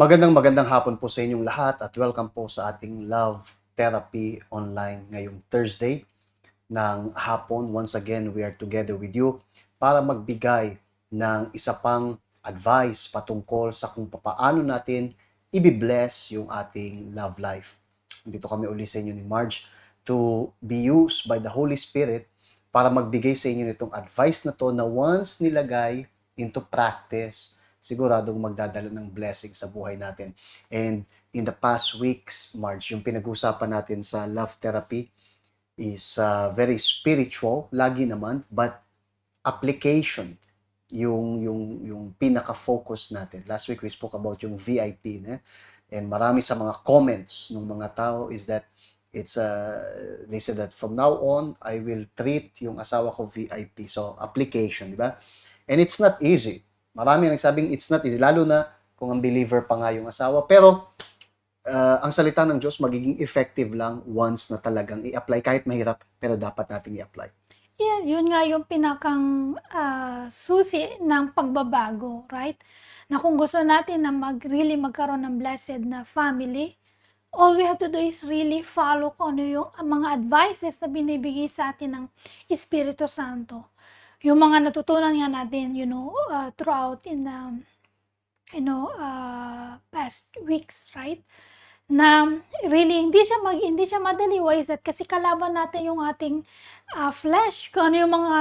Magandang hapon po sa inyong lahat at welcome po sa ating Love Therapy Online ngayong Thursday ng hapon. Once again, we are together with you para magbigay ng isa pang advice patungkol sa kung paano natin i-bless yung ating love life. Dito kami uli sa inyo ni Marge to be used by the Holy Spirit para magbigay sa inyo nitong advice na to na once nilagay into practice, siguradong magdadala ng blessing sa buhay natin. And in the past weeks, Marge, yung pinag-usapan natin sa love therapy is very spiritual, lagi naman, but application yung pinaka-focus natin. Last week we spoke about yung VIP, and marami sa mga comments ng mga tao is that they said that from now on I will treat yung asawa ko VIP. So application, di ba? And it's not easy. Marami nagsabing it's not easy, lalo na kung ang believer pa nga yung asawa. Pero ang salita ng Diyos magiging effective lang once na talagang i-apply. Kahit mahirap, pero dapat nating i-apply. Yeah, yun nga yung pinakang susi ng pagbabago, right? Na kung gusto natin na really magkaroon ng blessed na family, all we have to do is really follow kung ano yung mga advices na binibigay sa atin ng Espiritu Santo. Yung mga natutunan nga natin, throughout in the, past weeks, right? Na really hindi siya madali. Why is that? Kasi kalaban natin yung ating flesh, kung ano yung mga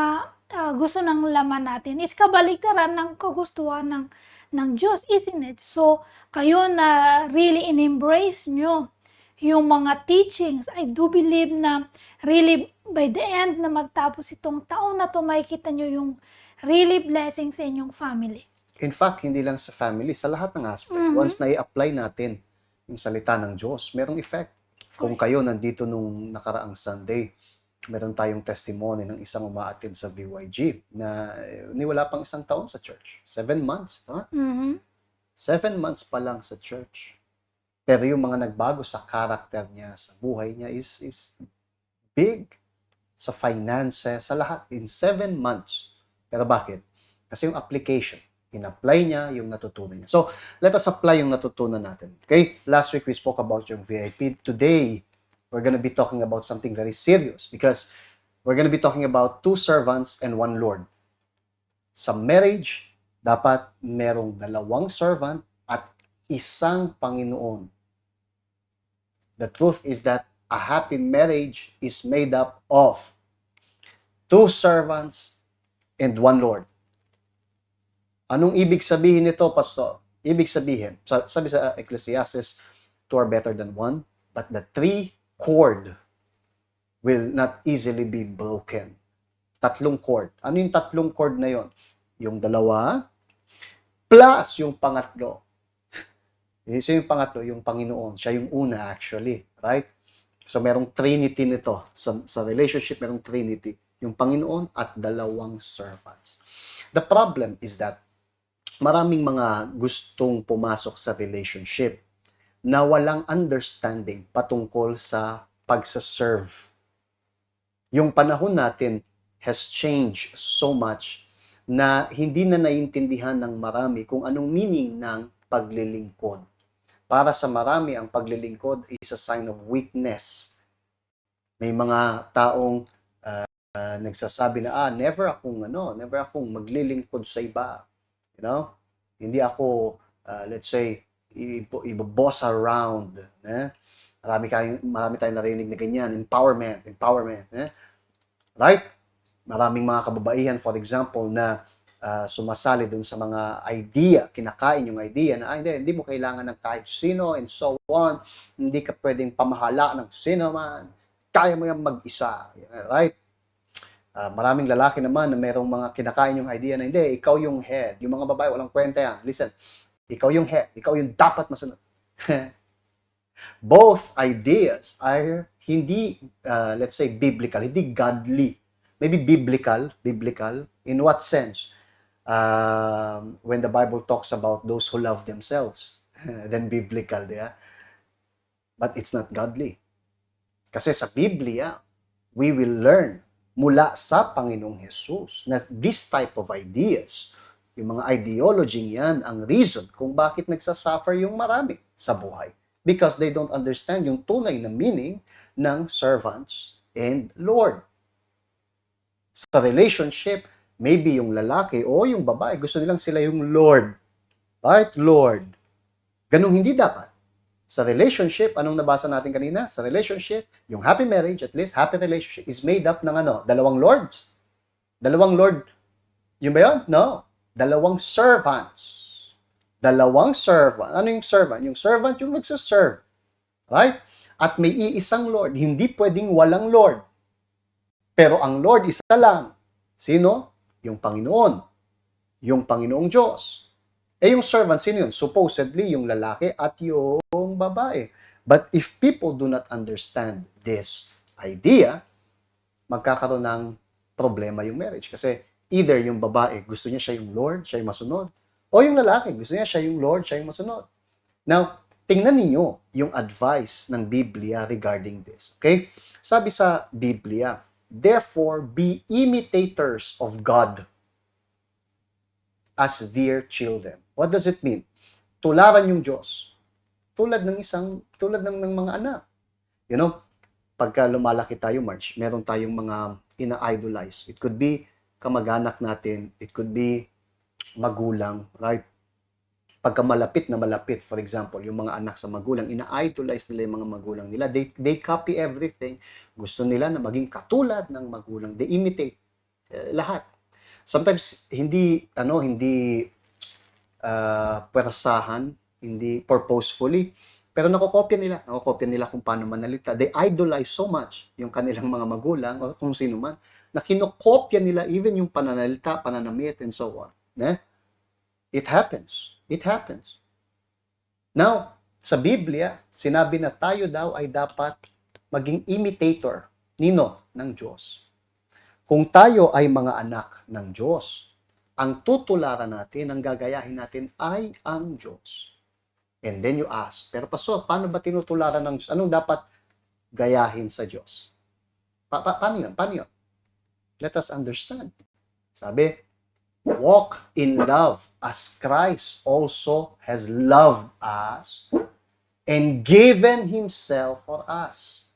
gusto ng laman natin is kabaligtaran ng kagustuhan ng Diyos, isn't it? So kayo na really in-embrace nyo yung mga teachings, I do believe na really by the end na magtapos itong taon na to, makikita nyo yung really blessing sa inyong family. In fact, hindi lang sa family, sa lahat ng aspect. Once na i-apply natin yung salita ng Diyos, merong effect. Kung kayo nandito nung nakaraang Sunday, meron tayong testimony ng isang umaattend sa VYG na niwala pang isang taon sa church. 7 months. Huh? 7 months pa lang sa church. Pero yung mga nagbago sa character niya, sa buhay niya is big. Sa finances, sa lahat. In 7 months. Pero bakit? Kasi yung application. In-apply niya yung natutunan niya. So, let us apply yung natutunan natin. Okay? Last week we spoke about yung VIP. Today, we're gonna be talking about something very serious because we're gonna be talking about 2 servants and 1 Lord. Sa marriage, dapat merong 2 servant at 1 Panginoon. The truth is that a happy marriage is made up of 2 servants and 1 Lord. Anong ibig sabihin nito, Pastor? Ibig sabihin, sabi sa Ecclesiastes, 2 are better than 1, but the 3 cord will not easily be broken. 3 cord. Ano yung 3 cord na yon? Yung 2 plus yung pangatlo. So yung pangatlo, yung Panginoon. Siya yung una actually, right? So merong trinity nito. Sa relationship, merong trinity. Yung Panginoon at 2 servants. The problem is that maraming mga gustong pumasok sa relationship na walang understanding patungkol sa pagsaserve. Yung panahon natin has changed so much na hindi na naiintindihan ng marami kung anong meaning ng paglilingkod. Para sa marami, ang paglilingkod is a sign of weakness. May mga taong nagsasabi na, never akong maglilingkod sa iba. You know? Hindi ako, let's say, i-boss around. Marami tayong narinig na ganyan. Empowerment. Right? Maraming mga kababaihan, for example, na sumasali dun sa mga idea, kinakain yung idea na hindi mo kailangan ng kahit sino and so on. Hindi ka pwedeng pamahala ng sino man. Kaya mo yan mag-isa. Right? Maraming lalaki naman na merong mga kinakain yung idea na hindi, ikaw yung head. Yung mga babae, walang kwenta yan. Listen, ikaw yung head. Ikaw yung dapat masunod. Both ideas are hindi, let's say, biblical, hindi godly. Maybe biblical. In what sense? When the Bible talks about those who love themselves, then biblical, yeah? But it's not godly. Kasi sa Biblia, we will learn mula sa Panginoong Jesus na this type of ideas Yung mga ideology yan ang reason kung bakit nagsasuffer yung marami sa buhay. Because they don't understand yung tunay na meaning ng servants and Lord. Sa relationship, maybe yung lalaki o yung babae, gusto nilang sila yung Lord. Right? Lord. Ganun hindi dapat. Sa relationship, anong nabasa natin kanina? Sa relationship, yung happy marriage, at least happy relationship, is made up ng dalawang lords. Dalawang lord. Yun ba yun? No. Dalawang servants. Dalawang servant. Ano yung servant? Yung servant yung nagsaserve. Right? At may iisang Lord. Hindi pwedeng walang Lord. Pero ang Lord isa lang. Sino? Yung Panginoon. Yung Panginoong Diyos. Yung servant, sino yun? Supposedly, yung lalaki at yung babae. But if people do not understand this idea, magkakaroon ng problema yung marriage. Kasi either yung babae, gusto niya siya yung Lord, siya yung masunod. O yung lalaki, gusto niya siya yung Lord, siya yung masunod. Now, tingnan ninyo yung advice ng Biblia regarding this. Okay? Sabi sa Biblia, therefore, be imitators of God as dear children. What does it mean? Tularan yung Diyos. Tulad ng mga anak. You know, pagka lumalaki tayo, March, meron tayong mga ina-idolize. It could be kamag-anak natin. It could be magulang, right? Pagka malapit na malapit, for example, yung mga anak sa magulang, ina-idolize nila yung mga magulang nila. They copy everything. Gusto nila na maging katulad ng magulang. They imitate lahat. Sometimes, hindi pwersahan, hindi purposefully, pero nakokopya nila kung paano manalita. They idolize so much yung kanilang mga magulang o kung sino man, na kinokopya nila even yung pananalita, pananamit, and so on. It happens. It happens. Now, sa Biblia, sinabi na tayo daw ay dapat maging imitator. Nino? Ng Diyos. Kung tayo ay mga anak ng Diyos, ang tutularan natin, ang gagayahin natin ay ang Diyos. And then you ask, pero Pastor, paano ba tinutularan ng Diyos? Anong dapat gayahin sa Diyos? Paano yun? Let us understand. Sabi, walk in love as Christ also has loved us and given Himself for us,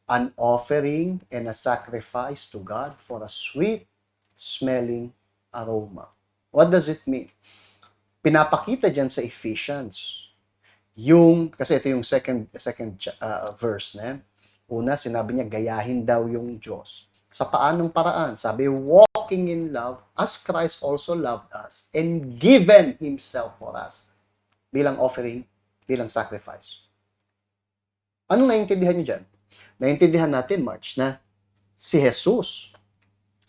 an offering and a sacrifice to God for a sweet-smelling aroma. What does it mean? Pinapakita dyan sa Ephesians. Kasi ito yung second verse na. Una, sinabi niya, gayahin daw yung Diyos. Sa paanong paraan? Sabi, walking in love as Christ also loved us and given Himself for us. Bilang offering, bilang sacrifice. Anong naiintindihan niyo dyan? Naiintindihan natin, March, na si Jesus,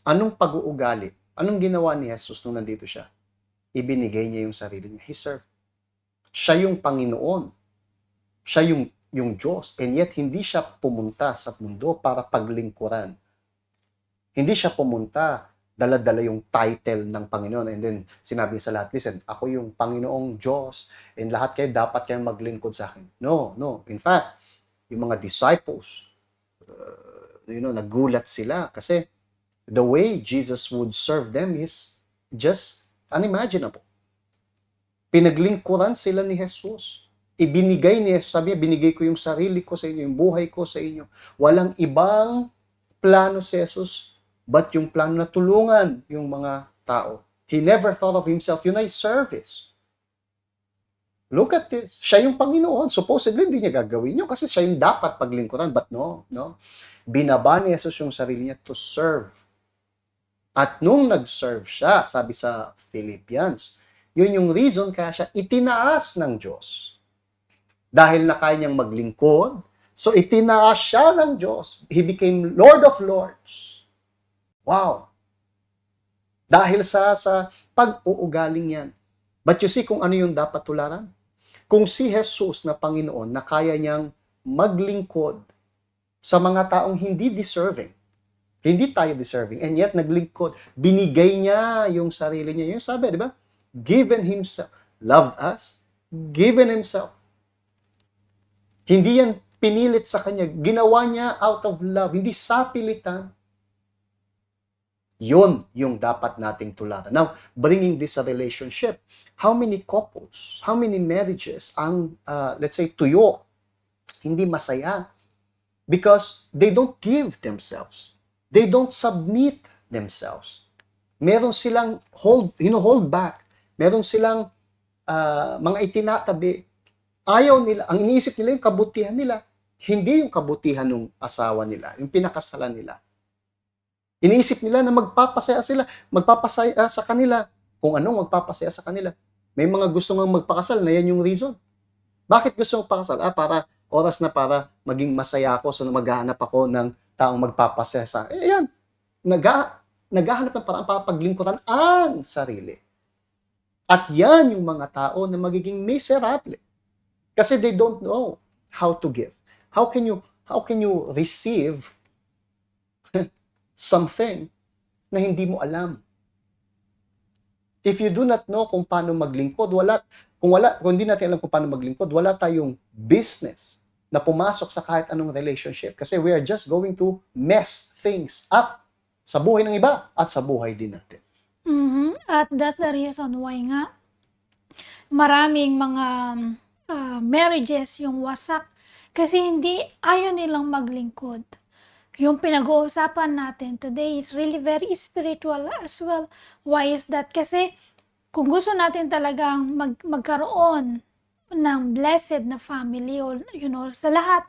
anong pag-uugali? Anong ginawa ni Jesus nung nandito siya? Ibinigay niya yung sarili niya. He served. Siya yung Panginoon. Siya yung Diyos. And yet, hindi siya pumunta sa mundo para paglingkuran. Hindi siya pumunta, dala-dala yung title ng Panginoon. And then, sinabi sa lahat, listen, ako yung Panginoong Diyos. And lahat kayo, dapat kayong maglingkod sa akin. No. In fact, yung mga disciples, nagulat sila. Kasi, the way Jesus would serve them is just unimaginable. Pinaglingkuran sila ni Jesus. Ibinigay ni Jesus. Sabi niya, binigay ko yung sarili ko sa inyo, yung buhay ko sa inyo. Walang ibang plano si Jesus, but yung plano na tulungan yung mga tao. He never thought of Himself. Yun ay service. Look at this. Siya yung Panginoon. Supposedly, hindi niya gagawin yun kasi siya yung dapat paglingkuran. But no. Binaba ni Jesus yung sarili niya to serve. At nung nag-serve siya, sabi sa Philippians, yun yung reason kaya siya itinaas ng Diyos. Dahil na kaya niyang maglingkod, so itinaas siya ng Diyos. He became Lord of Lords. Wow! Dahil sa pag-uugaling yan. But you see kung ano yung dapat tularan? Kung si Jesus na Panginoon na kaya niyang maglingkod sa mga taong hindi deserving, hindi tayo deserving, and yet naglingkod, binigay niya yung sarili niya. Yung sabi, di ba? Given Himself. Loved us. Given Himself. Hindi yan pinilit sa Kanya. Ginawa niya out of love. Hindi sapilitan. Yun yung dapat nating tularan. Now, bringing this a relationship, how many couples, how many marriages ang, let's say, tuyo, hindi masaya because they don't give themselves. They don't submit themselves. Meron silang hold back. Meron silang mga itinatabi. Ayaw nila, ang iniisip nila yung kabutihan nila, hindi yung kabutihan ng asawa nila, yung pinakasalan nila. Iniisip nila na magpapasaya sa kanila, kung anong magpapasaya sa kanila. May mga gusto nga magpakasal na yan yung reason. Bakit gusto magpakasal? Para oras na para maging masaya ako, so maghahanap ako ng taong magpapasaya sa akin. Ayan, naghahanap ng parang papaglingkuran ang sarili. At yan yung mga tao na magiging miserable. Kasi they don't know how to give. How can you receive something na hindi mo alam? If you do not know kung paano maglingkod, kung hindi natin alam kung paano maglingkod, wala tayong business na pumasok sa kahit anong relationship. Kasi we are just going to mess things up sa buhay ng iba at sa buhay din natin. At that's the reason why nga maraming mga marriages yung wasak kasi ayaw nilang maglingkod. Yung pinag-uusapan natin today is really very spiritual as well. Why is that? Kasi kung gusto natin talagang magkaroon ng blessed na family, or sa lahat,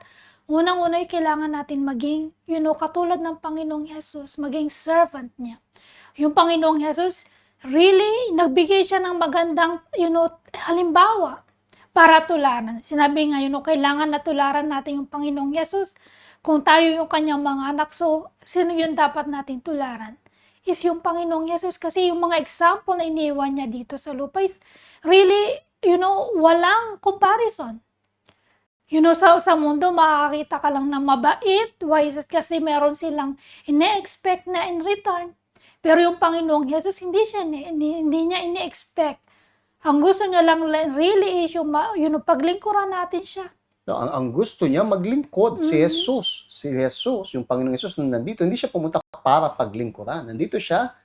unang-una kailangan natin maging, katulad ng Panginoong Jesus, maging servant niya. Yung Panginoong Jesus, really, nagbigay siya ng magandang, halimbawa para tularan. Sinabi nga, kailangan na tularan natin yung Panginoong Jesus. Kung tayo yung kanyang mga anak, so sino yun dapat natin tularan? Is yung Panginoong Jesus. Kasi yung mga example na iniwan niya dito sa lupa is really, walang comparison. Sa mundo, makakakita ka lang ng mabait. Why is it? Kasi meron silang ine-expect na in return. Pero yung Panginoong Jesus, hindi niya ine-expect. Ang gusto niya lang really is yung paglingkuran natin siya. Ang gusto niya maglingkod, si Jesus. Si Jesus, yung Panginoong Jesus nung nandito, hindi siya pumunta para paglingkuran. Nandito siya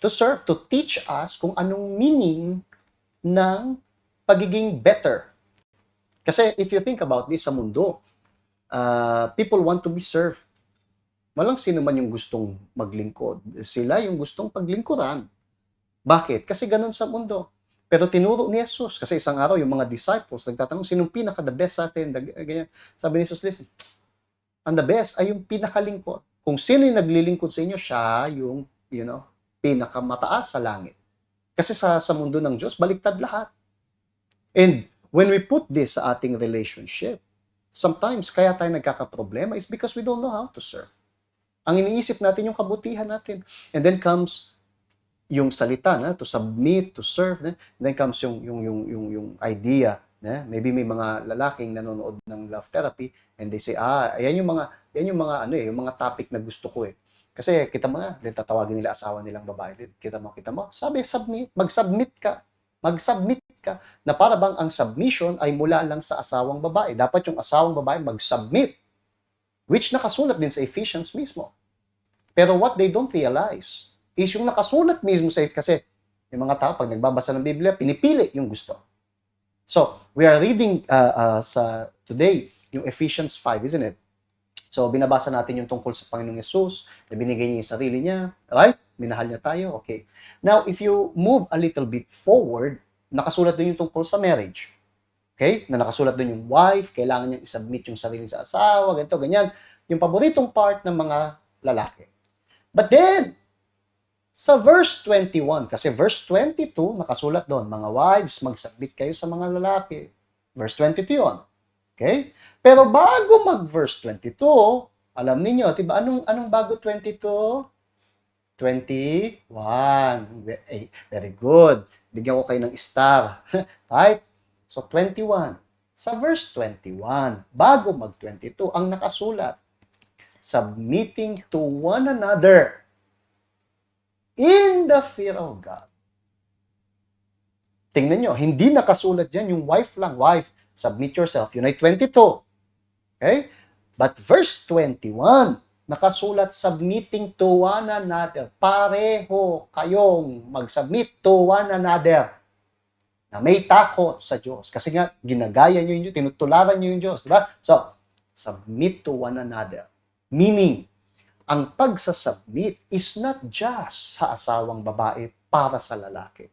to serve, to teach us kung anong meaning ng pagiging better. Kasi if you think about this sa mundo, people want to be served. Walang sino man yung gustong maglingkod. Sila yung gustong paglingkuran. Bakit? Kasi ganun sa mundo. Pero tinuro ni Jesus, kasi isang araw yung mga disciples nagtatanong, sinong pinaka-the best sa atin? Ganyan. Sabi ni Jesus, listen, ang the best ay yung pinakalingkod. Kung sino yung naglilingkod sa inyo, siya yung, pinakamataas sa langit. Kasi sa mundo ng Diyos, baliktad lahat. And when we put this sa ating relationship, sometimes kaya tayo nagkakaproblema is because we don't know how to serve. Ang iniisip natin yung kabutihan natin. And then comes yung salita na to submit, to serve, na then comes yung idea na maybe may mga lalaking nanonood ng love therapy and they say yan yung mga yung mga topic na gusto ko kasi kita mo na then tatawagin nila asawa nilang babae, kita mo sabi mag-submit ka na para bang ang submission ay mula lang sa asawang babae. Dapat yung asawang babae mag-submit, which nakasulat din sa Ephesians mismo. Pero what they don't realize is yung nakasulat mismo sa kasi yung mga tao, pag nagbabasa ng Biblia, pinipili yung gusto. So, we are reading sa today, yung Ephesians 5, isn't it? So, binabasa natin yung tungkol sa Panginoong Jesus, na binigay niya yung sarili niya, right? Minahal niya tayo, okay. Now, if you move a little bit forward, nakasulat doon yung tungkol sa marriage. Okay? Na nakasulat doon yung wife, kailangan niyang isubmit yung sarili sa asawa, ganito, ganyan. Yung paboritong part ng mga lalaki. But then, sa verse 21, kasi verse 22, nakasulat doon, mga wives, mag-submit kayo sa mga lalaki. Verse 22 yun. Okay? Pero bago mag-verse 22, alam niyo, diba, anong bago 22? 21. Very good. Bigyan ko kayo ng star. Right? So, 21. Sa verse 21, bago mag-22, ang nakasulat, submitting to one another in the fear of God. Tingnan nyo, hindi nakasulat dyan yung wife lang. Wife, submit yourself. Yun ay 22. Okay? But verse 21, Nakasulat, submitting to one another. Pareho kayong mag-submit to one another na may takot sa Diyos. Kasi nga, ginagaya nyo yung Diyos, tinutularan nyo yung Diyos. Diba? So, submit to one another. Meaning, ang pagsasubmit is not just sa asawang babae para sa lalaki.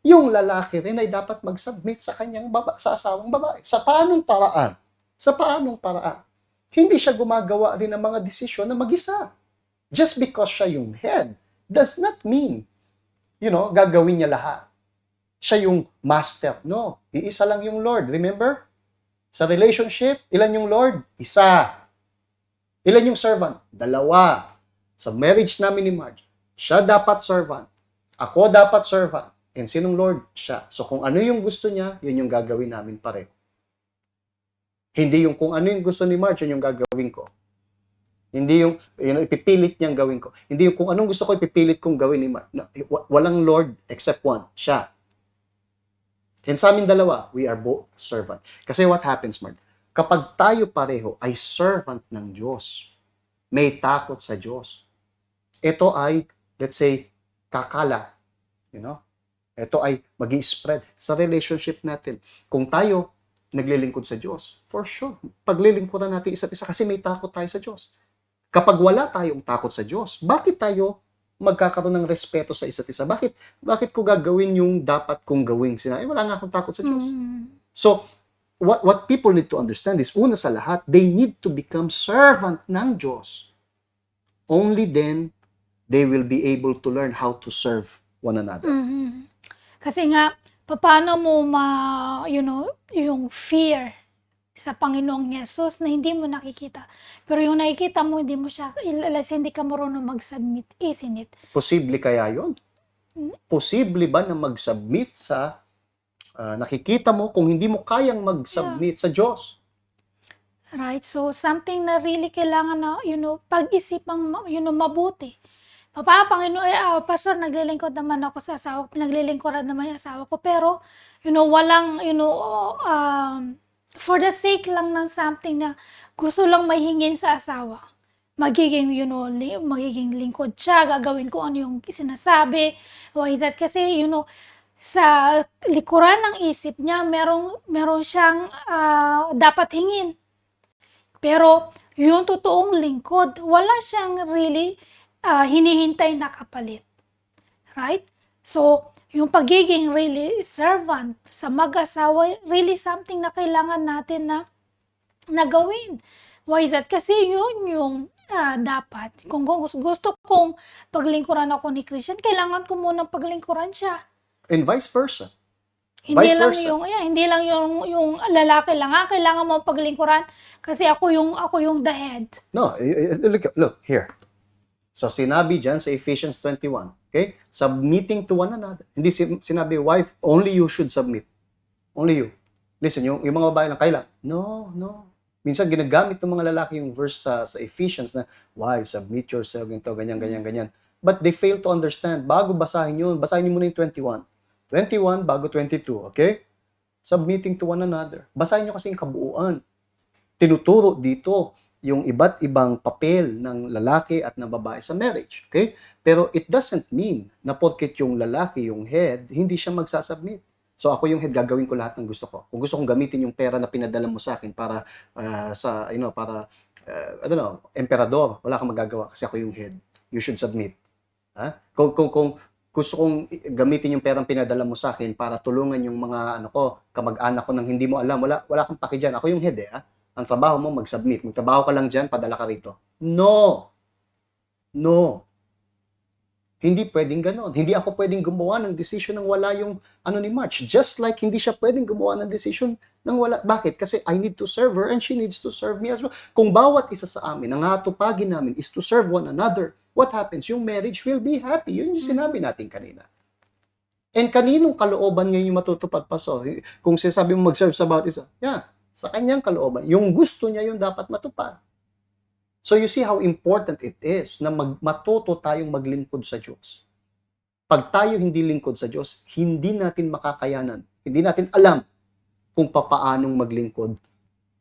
Yung lalaki rin ay dapat mag-submit sa kanyang sa asawang babae. Sa paanong paraan? Sa paanong paraan? Hindi siya gumagawa rin ng mga desisyon na mag-isa. Just because siya yung head does not mean, gagawin niya lahat. Siya yung master. No, iisa lang yung Lord. Remember? Sa relationship, ilan yung Lord? Isa. Ilan yung servant? Dalawa. Sa marriage namin ni Marge, siya dapat servant. Ako dapat servant. And sinong Lord? Siya. So kung ano yung gusto niya, yun yung gagawin namin pareho. Hindi yung kung ano yung gusto ni Marge, yun yung gagawin ko. Hindi yung ipipilit niyang gawin ko. Hindi yung kung anong gusto ko, ipipilit kong gawin ni Marge. No, walang Lord except one. Siya. And sa amin dalawa, we are both servant. Kasi what happens, Marge? Kapag tayo pareho ay servant ng Diyos, may takot sa Diyos. Ito ay, let's say, kakala. Ito ay magi-spread sa relationship natin. Kung tayo naglilingkod sa Diyos, for sure, paglilingkuran natin isa't isa kasi may takot tayo sa Diyos. Kapag wala tayong takot sa Diyos, bakit tayo magkakaroon ng respeto sa isa't isa? Bakit ko gagawin yung dapat kong gawin? Wala nga akong takot sa Diyos. So, what people need to understand is, una sa lahat, they need to become servant ng Diyos. Only then, they will be able to learn how to serve one another. Kasi nga, paano mo yung fear sa Panginoong Yesus na hindi mo nakikita. Pero yung nakikita mo, hindi ka marunong mag-submit, isn't it? Posible kaya yun? Posible ba na mag-submit sa nakikita mo kung hindi mo kayang mag-submit sa Diyos? Right? So, something na really kailangan na, pag-isipang, mabuti. Pastor, naglilingkod naman ako sa asawa ko, naglilingkuran naman yung asawa ko, pero, walang, for the sake lang ng something na gusto lang mahingin sa asawa. Magiging, magiging lingkod siya, gagawin ko ano yung sinasabi. Why is that? Kasi, sa likuran ng isip niya, meron siyang dapat hingin. Pero, yung totoong lingkod, wala siyang really hinihintay na kapalit. Right? So, yung pagiging really servant sa mag-asawa, really something na kailangan natin na gawin. Why is that? Kasi yun yung dapat. Kung gusto kong paglingkuran ako ni Christian, kailangan ko munang paglingkuran siya. And vice versa. Hindi lang yung lalaki lang kailangan mo paglingkuran kasi ako yung the head. No, look here. So sinabi diyan sa Ephesians 21, okay? Submitting to one another. Hindi sinabi, wife, only you should submit. Only you. Listen, yung mga babae lang, kailan? No. Minsan ginagamit ng mga lalaki yung verse sa Ephesians na, wife, submit yourself, ganyan. But they fail to understand. Bago basahin yun, basahin niyo muna yung 21. 21 bago 22, okay? Submitting to one another. Basahin niyo kasi yung kabuuan. Tinuturo dito yung iba't ibang papel ng lalaki at ng babae sa marriage, okay? Pero it doesn't mean na porket yung lalaki, yung head, hindi siya magsasubmit. So ako yung head, gagawin ko lahat ng gusto ko. Kung gusto kong gamitin yung pera na pinadala mo sa akin para emperador, wala kang magagawa kasi ako yung head. You should submit. Kung gusto kong gamitin yung perang pinadala mo sa akin para tulungan yung mga kamag-anak ko nang hindi mo alam, wala kang paki dyan. Ako yung head Ang trabaho mo mag-submit. Magtrabaho ka lang dyan, padala ka rito. No. Hindi pwedeng ganon. Hindi ako pwedeng gumawa ng decision nang wala yung ni March. Just like hindi siya pwedeng gumawa ng decision nang wala. Bakit? Kasi I need to serve her and she needs to serve me as well. Kung bawat isa sa amin, ang hatupagin namin is to serve one another, what happens? Yung marriage will be happy. Yun yung sinabi natin kanina. And kaninong kalooban ngayon yung matutupad pa? So, kung sinasabi mo mag-serve sa bawat isa, sa kanyang kalooban. Yung gusto niya yung dapat matupad. So you see how important it is na matuto tayong maglingkod sa Diyos. Pag tayo hindi lingkod sa Diyos, hindi natin makakayanan. Hindi natin alam kung papaanong maglingkod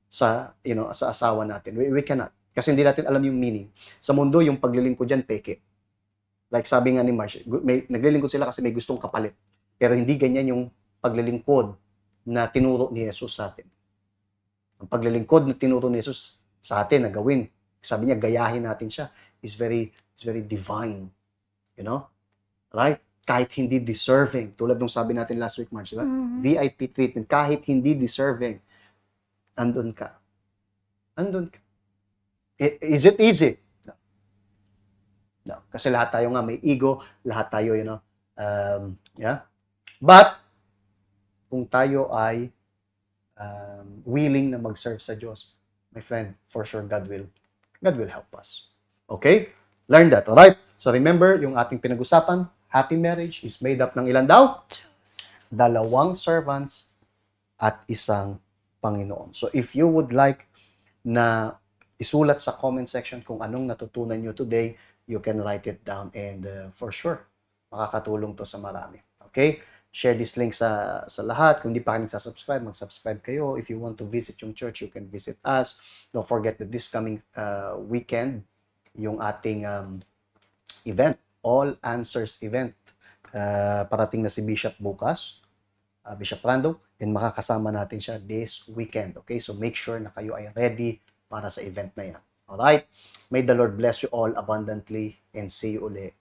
sa asawa natin. We cannot. Kasi hindi natin alam yung meaning. Sa mundo, yung paglilingkod dyan, peke. Like sabi nga ni Marsh, naglilingkod sila kasi may gustong kapalit. Pero hindi ganyan yung paglilingkod na tinuro ni Jesus sa atin. Ang paglilingkod na tinuro ni Jesus sa atin na gawin, sabi niya, gayahin natin siya, is very divine. You know? Right? Kahit hindi deserving. Tulad nung sabi natin last week, March, diba? VIP treatment. Kahit hindi deserving, andun ka. Andun ka. Is it easy? No. No. Kasi lahat tayo nga may ego, lahat tayo, yeah. But, kung tayo ay willing na mag-serve sa Diyos, my friend, for sure God will help us. Okay? Learn that, alright? So remember, yung ating pinag-usapan, happy marriage is made up ng ilan daw? 2 servants at isang Panginoon. So if you would like na isulat sa comment section kung anong natutunan nyo today, you can write it down and for sure, makakatulong to sa marami. Okay? Share this link sa lahat. Kung di pa kayo nagsasubscribe, mag-subscribe kayo. If you want to visit yung church, you can visit us. Don't forget that this coming weekend, yung ating event, All Answers event. Parating na si Bishop bukas, Bishop Rando, and makakasama natin siya this weekend. Okay? So make sure na kayo ay ready para sa event na yan. Alright? May the Lord bless you all abundantly and see you uli